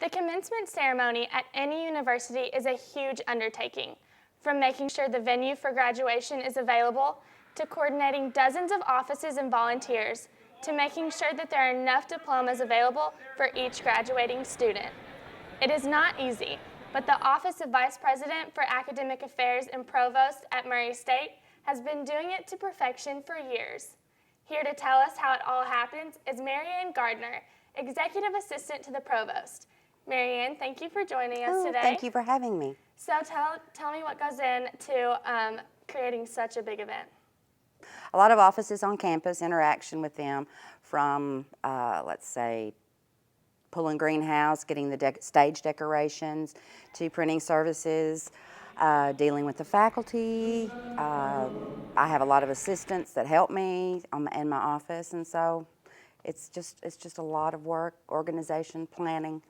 The commencement ceremony at any university is a huge undertaking, from making sure the venue for graduation is available, to coordinating dozens of offices and volunteers, to making sure that there are enough diplomas available for each graduating student. It is not easy, but the Office of Vice President for Academic Affairs and Provost at Murray State has been doing it to perfection for years. Here to tell us how it all happens is Mary Ann Gardner, Executive Assistant to the Provost. Mary Ann, thank you for joining us today. Thank you for having me. So tell me what goes into creating such a big event. A lot of offices on campus, interaction with them from, let's say, pulling greenhouse, getting the stage decorations, to printing services, dealing with the faculty. I have a lot of assistants that help me in my office, and so it's just a lot of work, organization, planning.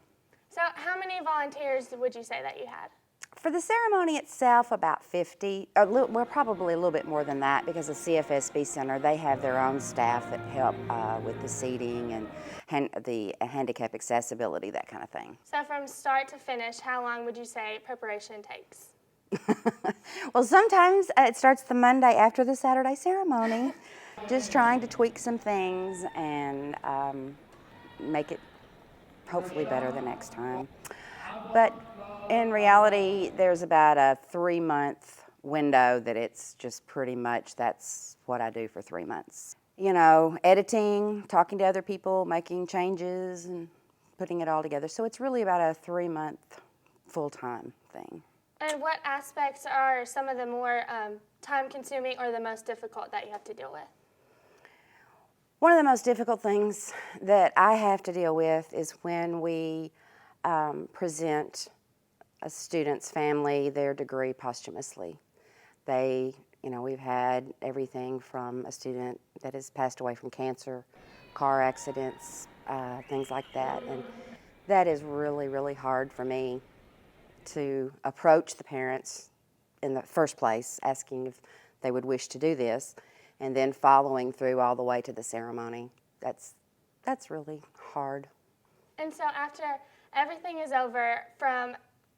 So how many volunteers would you say that you had? For the ceremony itself, about 50. Well, probably a little bit more than that, because the CFSB Center, they have their own staff that help with the seating and the handicap accessibility, that kind of thing. So from start to finish, how long would you say preparation takes? Well, sometimes it starts the Monday after the Saturday ceremony, just trying to tweak some things and make it hopefully better the next time. But in reality, there's about a 3-month window that it's just pretty much that's what I do for 3 months. You know, editing, talking to other people, making changes, and putting it all together. So it's really about a 3-month full-time thing. And what aspects are some of the more time-consuming or the most difficult that you have to deal with? One of the most difficult things that I have to deal with is when we present a student's family their degree posthumously. We've had everything from a student that has passed away from cancer, car accidents, things like that, and that is really, really hard for me to approach the parents in the first place, asking if they would wish to do this, and then following through all the way to the ceremony. That's really hard. And so after everything is over,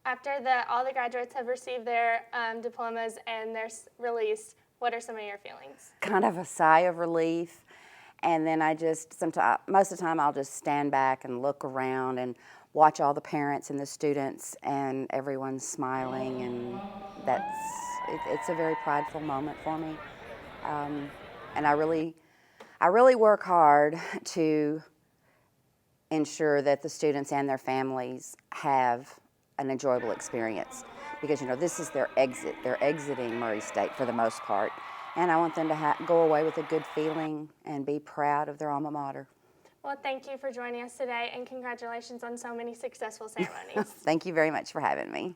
after all the graduates have received their diplomas and they're released, what are some of your feelings? Kind of a sigh of relief, and then most of the time I'll just stand back and look around and watch all the parents and the students and everyone smiling, and it's a very prideful moment for me. And I really work hard to ensure that the students and their families have an enjoyable experience, because this is their exit. They're exiting Murray State for the most part, and I want them to go away with a good feeling and be proud of their alma mater. Well, thank you for joining us today, and congratulations on so many successful ceremonies. Thank you very much for having me.